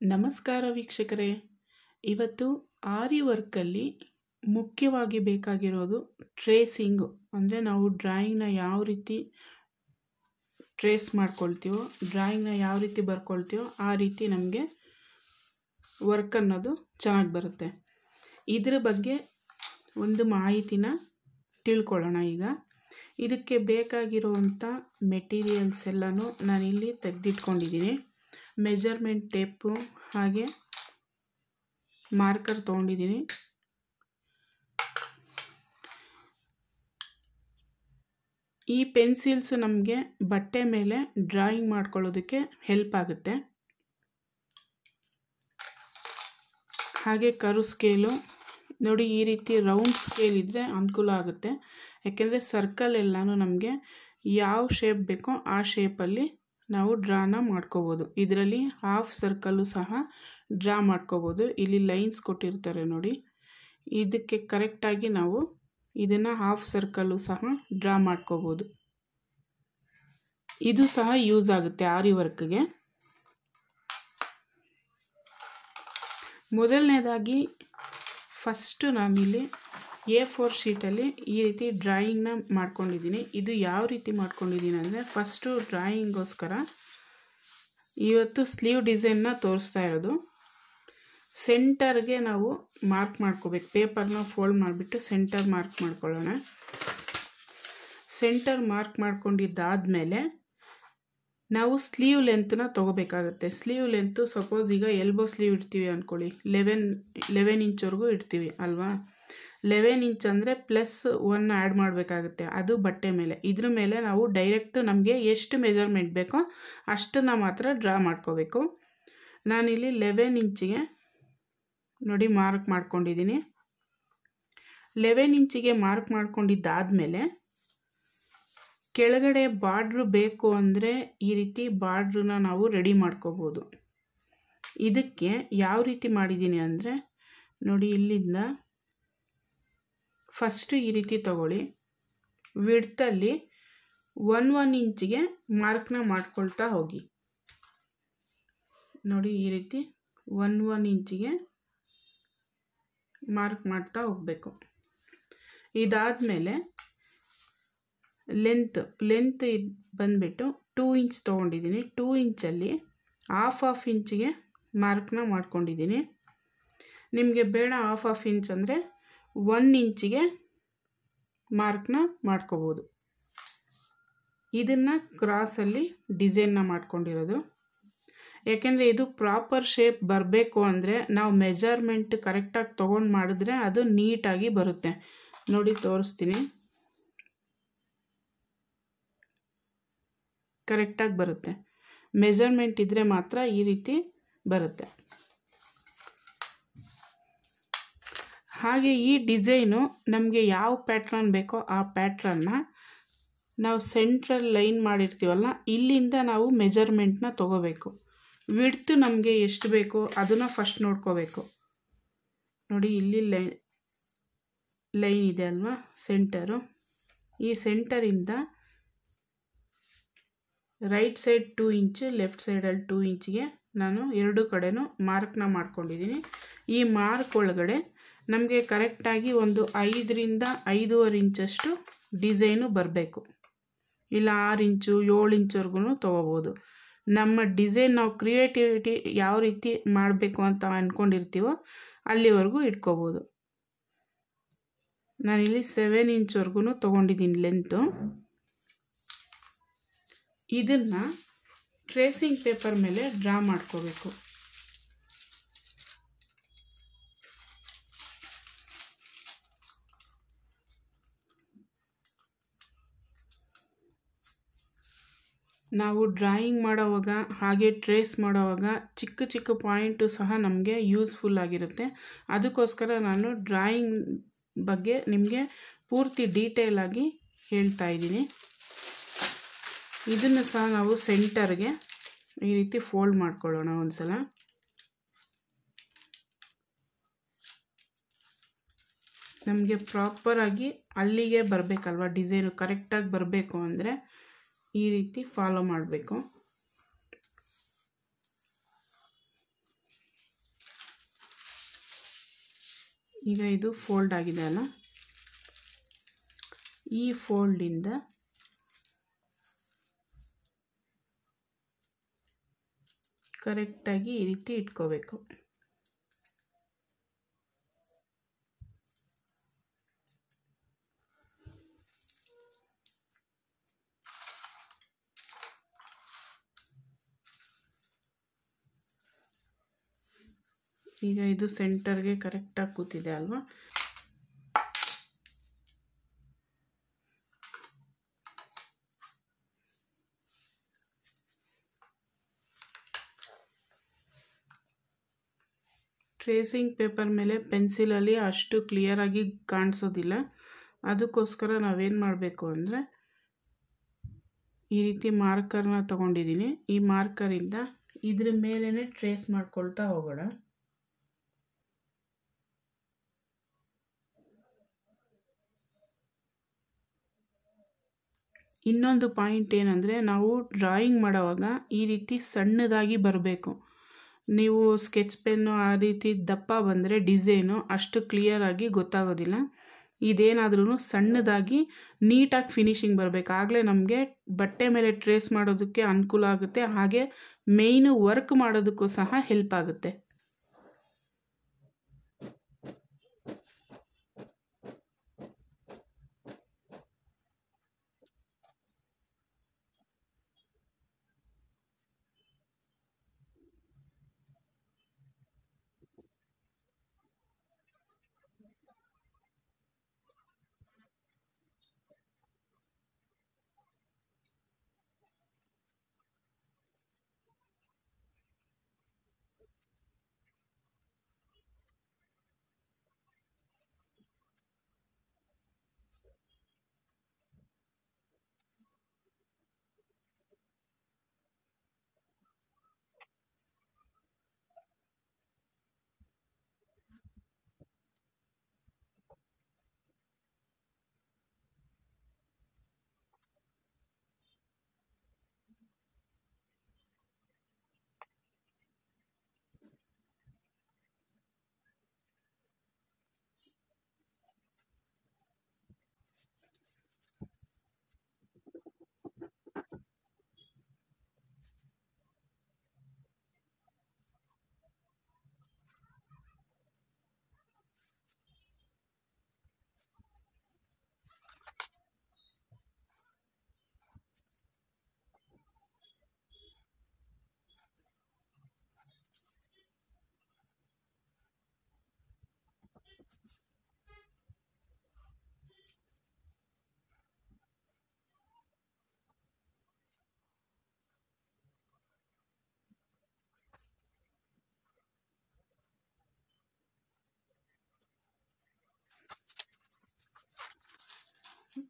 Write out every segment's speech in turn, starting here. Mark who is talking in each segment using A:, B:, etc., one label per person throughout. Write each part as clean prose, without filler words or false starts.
A: ನಮಸ್ಕಾರ ವೀಕ್ಷಕರೇ, ಇವತ್ತು ಆರಿ ವರ್ಕಲ್ಲಿ ಮುಖ್ಯವಾಗಿ ಬೇಕಾಗಿರೋದು ಟ್ರೇಸಿಂಗು. ಅಂದರೆ ನಾವು ಡ್ರಾಯಿಂಗ್ನ ಯಾವ ರೀತಿ ಟ್ರೇಸ್ ಮಾಡ್ಕೊಳ್ತೀವೋ, ಡ್ರಾಯಿಂಗ್ನ ಯಾವ ರೀತಿ ಬರ್ಕೊಳ್ತೀವೋ ಆ ರೀತಿ ನಮಗೆ ವರ್ಕ್ ಅನ್ನೋದು ಚೆನ್ನಾಗಿ ಬರುತ್ತೆ. ಇದರ ಬಗ್ಗೆ ಒಂದು ಮಾಹಿತಿನ ತಿಳ್ಕೊಳ್ಳೋಣ. ಈಗ ಇದಕ್ಕೆ ಬೇಕಾಗಿರುವಂಥ ಮೆಟೀರಿಯಲ್ಸ್ ಎಲ್ಲನೂ ನಾನಿಲ್ಲಿ ತೆಗೆದಿಟ್ಕೊಂಡಿದ್ದೀನಿ. ಮೆಜರ್ಮೆಂಟ್ ಟೇಪು ಹಾಗೆ ಮಾರ್ಕರ್ ತೊಗೊಂಡಿದ್ದೀನಿ. ಈ ಪೆನ್ಸಿಲ್ಸ್ ನಮಗೆ ಬಟ್ಟೆ ಮೇಲೆ ಡ್ರಾಯಿಂಗ್ ಮಾಡ್ಕೊಳ್ಳೋದಕ್ಕೆ ಹೆಲ್ಪ್ ಆಗುತ್ತೆ. ಹಾಗೆ ಕರು ಸ್ಕೇಲು ನೋಡಿ, ಈ ರೀತಿ ರೌಂಡ್ ಸ್ಕೇಲ್ ಇದ್ದರೆ ಅನುಕೂಲ ಆಗುತ್ತೆ. ಯಾಕೆಂದರೆ ಸರ್ಕಲ್ ಎಲ್ಲನೂ ನಮಗೆ ಯಾವ ಶೇಪ್ ಬೇಕೋ ಆ ಶೇಪಲ್ಲಿ ನಾವು ಡ್ರಾನ ಮಾಡ್ಕೋಬೋದು. ಇದರಲ್ಲಿ ಹಾಫ್ ಸರ್ಕಲ್ಲು ಸಹ ಡ್ರಾ ಮಾಡ್ಕೋಬೋದು. ಇಲ್ಲಿ ಲೈನ್ಸ್ ಕೊಟ್ಟಿರ್ತಾರೆ ನೋಡಿ, ಇದಕ್ಕೆ ಕರೆಕ್ಟಾಗಿ ನಾವು ಇದನ್ನು ಹಾಫ್ ಸರ್ಕಲ್ಲು ಸಹ ಡ್ರಾ ಮಾಡ್ಕೋಬೋದು. ಇದು ಸಹ ಯೂಸ್ ಆಗುತ್ತೆ ಆರಿ ವರ್ಕ್ಗೆ. ಮೊದಲನೇದಾಗಿ ಫಸ್ಟು ನಾನಿಲ್ಲಿ A4 ಶೀಟಲ್ಲಿ ಈ ರೀತಿ ಡ್ರಾಯಿಂಗ್ನ ಮಾಡ್ಕೊಂಡಿದ್ದೀನಿ. ಇದು ಯಾವ ರೀತಿ ಮಾಡ್ಕೊಂಡಿದ್ದೀನಿ ಅಂದರೆ, ಫಸ್ಟು ಡ್ರಾಯಿಂಗೋಸ್ಕರ ಇವತ್ತು ಸ್ಲೀವ್ ಡಿಸೈನ್ನ ತೋರಿಸ್ತಾ ಇರೋದು. ಸೆಂಟರ್ಗೆ ನಾವು ಮಾರ್ಕ್ ಮಾಡ್ಕೋಬೇಕು. ಪೇಪರ್ನ ಫೋಲ್ಡ್ ಮಾಡಿಬಿಟ್ಟು ಸೆಂಟರ್ ಮಾರ್ಕ್ ಮಾಡ್ಕೊಳ್ಳೋಣ. ಸೆಂಟರ್ ಮಾರ್ಕ್ ಮಾಡ್ಕೊಂಡಿದ್ದಾದಮೇಲೆ ನಾವು ಸ್ಲೀವ್ ಲೆಂತ್ನ ತೊಗೋಬೇಕಾಗುತ್ತೆ. ಸ್ಲೀವ್ ಲೆಂತು ಸಪೋಸ್ ಈಗ ಎಲ್ಬೋ ಸ್ಲೀವ್ ಇಡ್ತೀವಿ ಅಂದ್ಕೊಳ್ಳಿ, 11 ಇಂಚ್ವರೆಗೂ ಇಡ್ತೀವಿ ಅಲ್ವಾ. 11 ಇಂಚ್ ಅಂದರೆ +1 ಆ್ಯಡ್ ಮಾಡಬೇಕಾಗುತ್ತೆ, ಅದು ಬಟ್ಟೆ ಮೇಲೆ. ಇದ್ರ ಮೇಲೆ ನಾವು ಡೈರೆಕ್ಟ್ ನಮಗೆ ಎಷ್ಟು ಮೆಜರ್ಮೆಂಟ್ ಬೇಕೋ ಅಷ್ಟನ್ನು ಮಾತ್ರ ಡ್ರಾ ಮಾಡ್ಕೋಬೇಕು. ನಾನಿಲ್ಲಿ 11 ಇಂಚಿಗೆ ನೋಡಿ ಮಾರ್ಕ್ ಮಾಡ್ಕೊಂಡಿದ್ದೀನಿ. 11 ಇಂಚಿಗೆ ಮಾರ್ಕ್ ಮಾಡ್ಕೊಂಡಿದ್ದಾದಮೇಲೆ ಕೆಳಗಡೆ ಬಾರ್ಡ್ರು ಬೇಕು ಅಂದರೆ ಈ ರೀತಿ ಬಾರ್ಡ್ರನ್ನ ನಾವು ರೆಡಿ ಮಾಡ್ಕೋಬೋದು. ಇದಕ್ಕೆ ಯಾವ ರೀತಿ ಮಾಡಿದ್ದೀನಿ ಅಂದರೆ ನೋಡಿ, ಇಲ್ಲಿಂದ ಫಸ್ಟು ಈ ರೀತಿ ತಗೊಳ್ಳಿ. ವಿಡ್ತಲ್ಲಿ 1 ಇಂಚಿಗೆ ಮಾರ್ಕ್ನ ಮಾಡ್ಕೊಳ್ತಾ ಹೋಗಿ. ನೋಡಿ, ಈ ರೀತಿ 1 ಇಂಚಿಗೆ ಮಾರ್ಕ್ ಮಾಡ್ತಾ ಹೋಗಬೇಕು. ಇದಾದಮೇಲೆ ಲೆಂತ್ ಬಂದುಬಿಟ್ಟು 2 ಇಂಚ್ ತೊಗೊಂಡಿದ್ದೀನಿ. 2 ಇಂಚಲ್ಲಿ ಹಾಫ್ ಇಂಚಿಗೆ ಮಾರ್ಕ್ನ ಮಾಡ್ಕೊಂಡಿದ್ದೀನಿ. ನಿಮಗೆ ಬೇಡ ಹಾಫ್ ಇಂಚ್ ಅಂದರೆ 1 ಇಂಚಿಗೆ ಮಾರ್ಕ್ನ ಮಾಡ್ಕೋಬೋದು. ಇದನ್ನು ಕ್ರಾಸಲ್ಲಿ ಡಿಸೈನ್ನ ಮಾಡ್ಕೊಂಡಿರೋದು. ಯಾಕೆಂದರೆ ಇದು ಪ್ರಾಪರ್ ಶೇಪ್ ಬರಬೇಕು ಅಂದರೆ ನಾವು ಮೆಜರ್ಮೆಂಟ್ ಕರೆಕ್ಟಾಗಿ ತೊಗೊಂಡು ಮಾಡಿದ್ರೆ ಅದು ನೀಟಾಗಿ ಬರುತ್ತೆ. ನೋಡಿ ತೋರಿಸ್ತೀನಿ, ಕರೆಕ್ಟಾಗಿ ಬರುತ್ತೆ. ಮೆಜರ್ಮೆಂಟ್ ಇದ್ದರೆ ಮಾತ್ರ ಈ ರೀತಿ ಬರುತ್ತೆ. ಹಾಗೆ ಈ ಡಿಸೈನು ನಮಗೆ ಯಾವ ಪ್ಯಾಟ್ರನ್ ಬೇಕೋ ಆ ಪ್ಯಾಟ್ರನ್ನ ನಾವು ಸೆಂಟ್ರಲ್ ಲೈನ್ ಮಾಡಿರ್ತೀವಲ್ಲ, ಇಲ್ಲಿಂದ ನಾವು ಮೆಜರ್ಮೆಂಟ್ನ ತೊಗೋಬೇಕು. ವಿಡ್ತು ನಮಗೆ ಎಷ್ಟು ಬೇಕೋ ಅದನ್ನು ಫಸ್ಟ್ ನೋಡ್ಕೋಬೇಕು. ನೋಡಿ, ಇಲ್ಲಿ ಲೈನ್ ಇದೆ ಅಲ್ವಾ ಸೆಂಟರು. ಈ ಸೆಂಟರಿಂದ ರೈಟ್ ಸೈಡ್ 2 ಇಂಚ್, ಲೆಫ್ಟ್ ಸೈಡಲ್ಲಿ 2 ಇಂಚಿಗೆ ನಾನು ಎರಡು ಕಡೆನೂ ಮಾರ್ಕ್ನ ಮಾಡ್ಕೊಂಡಿದ್ದೀನಿ. ಈ ಮಾರ್ಕ್ ಒಳಗಡೆ ನಮಗೆ ಕರೆಕ್ಟಾಗಿ ಒಂದು 5 ರಿಂದ 5.5 ಇಂಚಷ್ಟು ಡಿಸೈನು ಬರಬೇಕು. ಇಲ್ಲ 6 ಇಂಚು 7 ಇಂಚ್ವರೆಗೂ ತೊಗೋಬೋದು. ನಮ್ಮ ಡಿಸೈನ್ ನಾವು ಕ್ರಿಯೇಟಿವಿಟಿ ಯಾವ ರೀತಿ ಮಾಡಬೇಕು ಅಂತ ಅಂದ್ಕೊಂಡಿರ್ತೀವೋ ಅಲ್ಲಿವರೆಗೂ ಇಟ್ಕೋಬೋದು. ನಾನಿಲ್ಲಿ 7 ಇಂಚ್ವರೆಗೂ ತೊಗೊಂಡಿದ್ದೀನಿ ಲೆಂತು. ಇದನ್ನು ಟ್ರೇಸಿಂಗ್ ಪೇಪರ್ ಮೇಲೆ ಡ್ರಾ ಮಾಡ್ಕೋಬೇಕು. ನಾವು ಡ್ರಾಯಿಂಗ್ ಮಾಡೋವಾಗ ಹಾಗೆ ಟ್ರೇಸ್ ಮಾಡೋವಾಗ ಚಿಕ್ಕ ಚಿಕ್ಕ ಪಾಯಿಂಟು ಸಹ ನಮಗೆ ಯೂಸ್ಫುಲ್ ಆಗಿರುತ್ತೆ. ಅದಕ್ಕೋಸ್ಕರ ನಾನು ಡ್ರಾಯಿಂಗ್ ಬಗ್ಗೆ ನಿಮಗೆ ಪೂರ್ತಿ ಡೀಟೇಲಾಗಿ ಹೇಳ್ತಾ ಇದ್ದೀನಿ. ಇದನ್ನು ಸಹ ನಾವು ಸೆಂಟರ್ಗೆ ಈ ರೀತಿ ಫೋಲ್ಡ್ ಮಾಡ್ಕೊಳ್ಳೋಣ ಒಂದು ಸಲ. ನಮಗೆ ಪ್ರಾಪರಾಗಿ ಅಲ್ಲಿಗೆ ಬರಬೇಕಲ್ವ, ಡಿಸೈನು ಕರೆಕ್ಟಾಗಿ ಬರಬೇಕು ಅಂದರೆ ಈ ರೀತಿ ಫಾಲೋ ಮಾಡಬೇಕು. ಈಗ ಇದು ಫೋಲ್ಡ್ ಆಗಿದೆ ಅಲ್ಲ, ಈ ಫೋಲ್ಡಿಂದ ಕರೆಕ್ಟಾಗಿ ಈ ರೀತಿ ಇಟ್ಕೋಬೇಕು. ಈಗ ಇದು ಸೆಂಟರ್ಗೆ ಕರೆಕ್ಟಾಗಿ ಕೂತಿದೆ ಅಲ್ವಾ. ಟ್ರೇಸಿಂಗ್ ಪೇಪರ್ ಮೇಲೆ ಪೆನ್ಸಿಲಲ್ಲಿ ಅಷ್ಟು ಕ್ಲಿಯರಾಗಿ ಕಾಣಿಸೋದಿಲ್ಲ. ಅದಕ್ಕೋಸ್ಕರ ನಾವೇನು ಮಾಡಬೇಕು ಅಂದರೆ, ಈ ರೀತಿ ಮಾರ್ಕರ್ನ ತೊಗೊಂಡಿದ್ದೀನಿ. ಈ ಮಾರ್ಕರಿಂದ ಇದ್ರ ಮೇಲೇ ಟ್ರೇಸ್ ಮಾಡ್ಕೊಳ್ತಾ ಹೋಗೋಣ. ಇನ್ನೊಂದು ಪಾಯಿಂಟ್ ಏನಂದರೆ, ನಾವು ಡ್ರಾಯಿಂಗ್ ಮಾಡೋವಾಗ ಈ ರೀತಿ ಸಣ್ಣದಾಗಿ ಬರಬೇಕು. ನೀವು ಸ್ಕೆಚ್ ಪೆನ್ನು ಆ ರೀತಿ ದಪ್ಪ ಬಂದರೆ ಡಿಸೈನು ಅಷ್ಟು ಕ್ಲಿಯರಾಗಿ ಗೊತ್ತಾಗೋದಿಲ್ಲ. ಇದೇನಾದ್ರೂ ಸಣ್ಣದಾಗಿ ನೀಟಾಗಿ ಫಿನಿಶಿಂಗ್ ಬರಬೇಕು. ಆಗಲೇ ನಮಗೆ ಬಟ್ಟೆ ಮೇಲೆ ಟ್ರೇಸ್ ಮಾಡೋದಕ್ಕೆ ಅನುಕೂಲ ಆಗುತ್ತೆ, ಹಾಗೆ ಮೇಯ್ನು ವರ್ಕ್ ಮಾಡೋದಕ್ಕೂ ಸಹ ಹೆಲ್ಪ್ ಆಗುತ್ತೆ.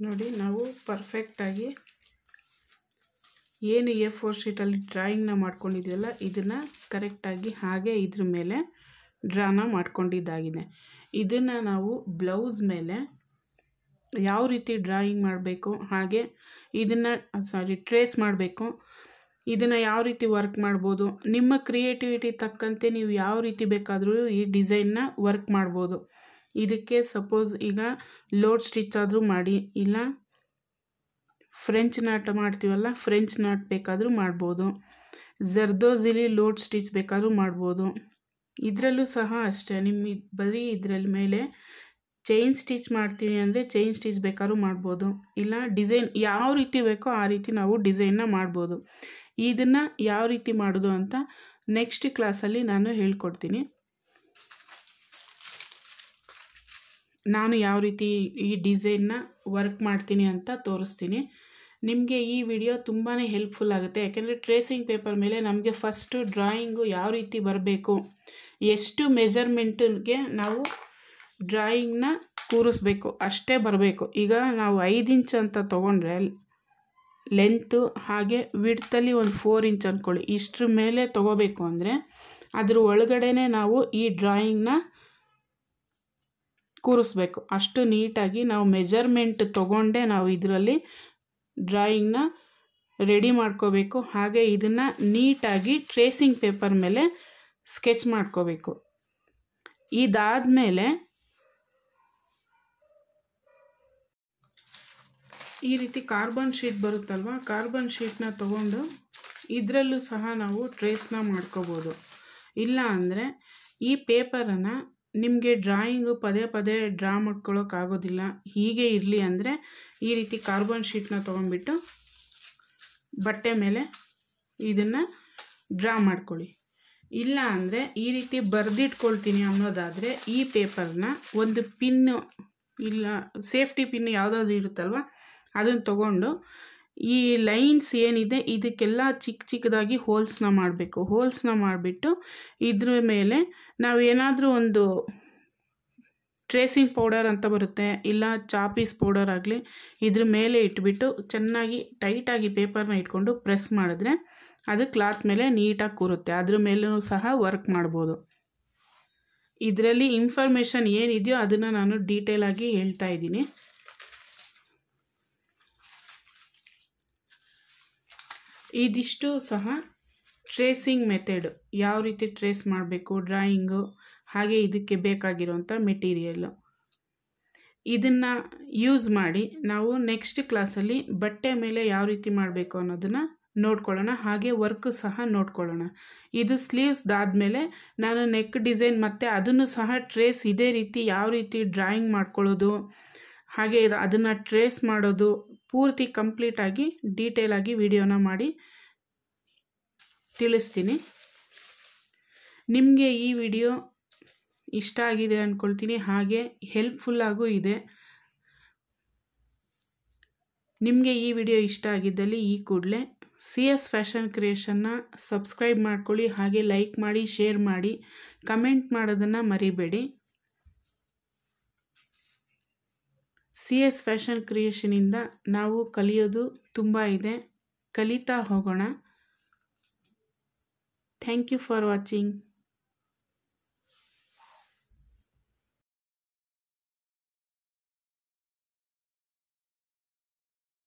A: ನೋಡಿ, ನಾವು ಪರ್ಫೆಕ್ಟಾಗಿ ಏನು A4 ಶೀಟಲ್ಲಿ ಡ್ರಾಯಿಂಗ್ನ ಮಾಡ್ಕೊಂಡಿದ್ದೀವಲ್ಲ, ಇದನ್ನು ಕರೆಕ್ಟಾಗಿ ಹಾಗೆ ಇದ್ರ ಮೇಲೆ ಡ್ರಾನ ಮಾಡ್ಕೊಂಡಿದ್ದಾಗಿದೆ. ಇದನ್ನು ನಾವು ಬ್ಲೌಸ್ ಮೇಲೆ ಯಾವ ರೀತಿ ಡ್ರಾಯಿಂಗ್ ಮಾಡಬೇಕು, ಹಾಗೆ ಇದನ್ನು ಟ್ರೇಸ್ ಮಾಡಬೇಕು, ಇದನ್ನು ಯಾವ ರೀತಿ ವರ್ಕ್ ಮಾಡ್ಬೋದು, ನಿಮ್ಮ ಕ್ರಿಯೇಟಿವಿಟಿ ತಕ್ಕಂತೆ ನೀವು ಯಾವ ರೀತಿ ಬೇಕಾದರೂ ಈ ಡಿಸೈನ್ನ ವರ್ಕ್ ಮಾಡ್ಬೋದು. ಇದಕ್ಕೆ ಸಪೋಸ್ ಈಗ ಲೋಡ್ ಸ್ಟಿಚ್ ಆದರೂ ಮಾಡಿ, ಇಲ್ಲ ಫ್ರೆಂಚ್ ನಾಟ್ ಮಾಡ್ತೀವಲ್ಲ, ಫ್ರೆಂಚ್ ನಾಟ್ ಬೇಕಾದರೂ ಮಾಡ್ಬೋದು, ಜರ್ದೋಜಿಲಿ ಲೋಡ್ ಸ್ಟಿಚ್ ಬೇಕಾದರೂ ಮಾಡ್ಬೋದು. ಇದರಲ್ಲೂ ಸಹ ಅಷ್ಟೇ, ನಿಮ್ಮ ಬರೀ ಇದರಲ್ಲಿ ಮೇಲೆ ಚೈನ್ ಸ್ಟಿಚ್ ಮಾಡ್ತೀವಿ ಅಂದರೆ ಚೈನ್ ಸ್ಟಿಚ್ ಬೇಕಾದ್ರೂ ಮಾಡ್ಬೋದು, ಇಲ್ಲ ಡಿಸೈನ್ ಯಾವ ರೀತಿ ಬೇಕೋ ಆ ರೀತಿ ನಾವು ಡಿಸೈನ್ನ ಮಾಡ್ಬೋದು. ಇದನ್ನು ಯಾವ ರೀತಿ ಮಾಡೋದು ಅಂತ ನೆಕ್ಸ್ಟ್ ಕ್ಲಾಸಲ್ಲಿ ನಾನು ಹೇಳ್ಕೊಡ್ತೀನಿ. ನಾನು ಯಾವ ರೀತಿ ಈ ಡಿಸೈನ್ನ ವರ್ಕ್ ಮಾಡ್ತೀನಿ ಅಂತ ತೋರಿಸ್ತೀನಿ. ನಿಮಗೆ ಈ ವಿಡಿಯೋ ತುಂಬಾ ಹೆಲ್ಪ್ಫುಲ್ ಆಗುತ್ತೆ. ಯಾಕೆಂದರೆ ಟ್ರೇಸಿಂಗ್ ಪೇಪರ್ ಮೇಲೆ ನಮಗೆ ಫಸ್ಟು ಡ್ರಾಯಿಂಗು ಯಾವ ರೀತಿ ಬರಬೇಕು, ಎಷ್ಟು ಮೆಜರ್ಮೆಂಟಿಗೆ ನಾವು ಡ್ರಾಯಿಂಗ್ನ ಕೂರಿಸ್ಬೇಕು ಅಷ್ಟೇ ಬರಬೇಕು. ಈಗ ನಾವು 5 ಇಂಚ್ ಅಂತ ತೊಗೊಂಡ್ರೆ ಲೆಂತು, ಹಾಗೆ ವಿಡ್ತಲ್ಲಿ ಒಂದು 4 ಇಂಚ್ ಅಂದ್ಕೊಳ್ಳಿ, ಇಷ್ಟ್ರ ಮೇಲೆ ತೊಗೋಬೇಕು ಅಂದರೆ ಅದ್ರ ಒಳಗಡೆನೇ ನಾವು ಈ ಡ್ರಾಯಿಂಗ್ನ ಕೂರಿಸ್ಬೇಕು. ಅಷ್ಟು ನೀಟಾಗಿ ನಾವು ಮೆಜರ್ಮೆಂಟ್ ತೊಗೊಂಡೇ ನಾವು ಇದರಲ್ಲಿ ಡ್ರಾಯಿಂಗ್ನ ರೆಡಿ ಮಾಡ್ಕೋಬೇಕು. ಹಾಗೆ ಇದನ್ನು ನೀಟಾಗಿ ಟ್ರೇಸಿಂಗ್ ಪೇಪರ್ ಮೇಲೆ ಸ್ಕೆಚ್ ಮಾಡ್ಕೋಬೇಕು. ಇದಾದಮೇಲೆ ಈ ರೀತಿ ಕಾರ್ಬನ್ ಶೀಟ್ ಬರುತ್ತಲ್ವ, ಕಾರ್ಬನ್ ಶೀಟ್ನ ತೊಗೊಂಡು ಇದರಲ್ಲೂ ಸಹ ನಾವು ಟ್ರೇಸ್ನ ಮಾಡ್ಕೋಬೋದು. ಇಲ್ಲ ಅಂದರೆ ಈ ಪೇಪರನ್ನು ನಿಮಗೆ ಡ್ರಾಯಿಂಗು ಪದೇ ಪದೇ ಡ್ರಾ ಮಾಡ್ಕೊಳ್ಳೋಕ್ಕಾಗೋದಿಲ್ಲ, ಹೀಗೆ ಇರಲಿ ಅಂದರೆ ಈ ರೀತಿ ಕಾರ್ಬನ್ ಶೀಟ್ನ ತೊಗೊಂಡ್ಬಿಟ್ಟು ಬಟ್ಟೆ ಮೇಲೆ ಇದನ್ನು ಡ್ರಾ ಮಾಡ್ಕೊಳ್ಳಿ. ಇಲ್ಲ ಅಂದರೆ ಈ ರೀತಿ ಬರೆದಿಟ್ಕೊಳ್ತೀನಿ ಅನ್ನೋದಾದರೆ ಈ ಪೇಪರ್ನ ಒಂದು ಪಿನ್ನು ಇಲ್ಲ ಸೇಫ್ಟಿ ಪಿನ್ ಯಾವುದಾದ್ರು ಇರುತ್ತಲ್ವ ಅದನ್ನು ತೊಗೊಂಡು ಈ ಲೈನ್ಸ್ ಏನಿದೆ ಇದಕ್ಕೆಲ್ಲ ಚಿಕ್ಕ ಚಿಕ್ಕದಾಗಿ ಹೋಲ್ಸ್ನ ಮಾಡಬೇಕು. ಹೋಲ್ಸ್ನ ಮಾಡಿಬಿಟ್ಟು ಇದ್ರ ಮೇಲೆ ನಾವು ಏನಾದರೂ ಒಂದು ಟ್ರೇಸಿಂಗ್ ಪೌಡರ್ ಅಂತ ಬರುತ್ತೆ, ಇಲ್ಲ ಚಾಪೀಸ್ ಪೌಡರ್ ಆಗಲಿ ಇದ್ರ ಮೇಲೆ ಇಟ್ಬಿಟ್ಟು ಚೆನ್ನಾಗಿ ಟೈಟಾಗಿ ಪೇಪರ್ನ ಇಟ್ಕೊಂಡು ಪ್ರೆಸ್ ಮಾಡಿದ್ರೆ ಅದು ಕ್ಲಾತ್ ಮೇಲೆ ನೀಟಾಗಿ ಕೂರುತ್ತೆ. ಅದ್ರ ಮೇಲೂ ಸಹ ವರ್ಕ್ ಮಾಡ್ಬೋದು. ಇದರಲ್ಲಿ ಇನ್ಫಾರ್ಮೇಷನ್ ಏನಿದೆಯೋ ಅದನ್ನು ನಾನು ಡೀಟೇಲಾಗಿ ಹೇಳ್ತಾ ಇದ್ದೀನಿ. ಇದಿಷ್ಟು ಸಹ ಟ್ರೇಸಿಂಗ್ ಮೆಥಡ್, ಯಾವ ರೀತಿ ಟ್ರೇಸ್ ಮಾಡಬೇಕು ಡ್ರಾಯಿಂಗು, ಹಾಗೆ ಇದಕ್ಕೆ ಬೇಕಾಗಿರೋಂಥ ಮೆಟೀರಿಯಲ್ಲು. ಇದನ್ನು ಯೂಸ್ ಮಾಡಿ ನಾವು ನೆಕ್ಸ್ಟ್ ಕ್ಲಾಸಲ್ಲಿ ಬಟ್ಟೆ ಮೇಲೆ ಯಾವ ರೀತಿ ಮಾಡಬೇಕು ಅನ್ನೋದನ್ನು ನೋಡ್ಕೊಳ್ಳೋಣ, ಹಾಗೆ ವರ್ಕು ಸಹ ನೋಡ್ಕೊಳ್ಳೋಣ. ಇದು ಸ್ಲೀವ್ಸ್ದಾದಮೇಲೆ ನಾನು ನೆಕ್ ಡಿಸೈನ್ ಮತ್ತು ಅದನ್ನು ಸಹ ಟ್ರೇಸ್ ಇದೇ ರೀತಿ ಯಾವ ರೀತಿ ಡ್ರಾಯಿಂಗ್ ಮಾಡ್ಕೊಳ್ಳೋದು, ಹಾಗೆ ಅದನ್ನು ಟ್ರೇಸ್ ಮಾಡೋದು ಪೂರ್ತಿ ಕಂಪ್ಲೀಟಾಗಿ ಡೀಟೇಲಾಗಿ ವಿಡಿಯೋನ ಮಾಡಿ ತಿಳಿಸ್ತೀನಿ. ನಿಮಗೆ ಈ ವಿಡಿಯೋ ಇಷ್ಟ ಆಗಿದೆ ಅಂದ್ಕೊಳ್ತೀನಿ, ಹಾಗೆ ಹೆಲ್ಪ್ಫುಲ್ಲಾಗೂ ಇದೆ. ನಿಮಗೆ ಈ ವಿಡಿಯೋ ಇಷ್ಟ ಆಗಿದ್ದಲ್ಲಿ ಈ ಕೂಡಲೇ CS ಫ್ಯಾಷನ್ ಕ್ರಿಯೇಷನ್ನ ಸಬ್ಸ್ಕ್ರೈಬ್ ಮಾಡ್ಕೊಳ್ಳಿ, ಹಾಗೆ ಲೈಕ್ ಮಾಡಿ, ಶೇರ್ ಮಾಡಿ, ಕಮೆಂಟ್ ಮಾಡೋದನ್ನು ಮರಿಬೇಡಿ. CS ಫ್ಯಾಷನ್ ಕ್ರಿಯೇಷನಿಂದ ನಾವು ಕಲಿಯೋದು ತುಂಬ ಇದೆ, ಕಲಿತಾ ಹೋಗೋಣ. Thank you for watching.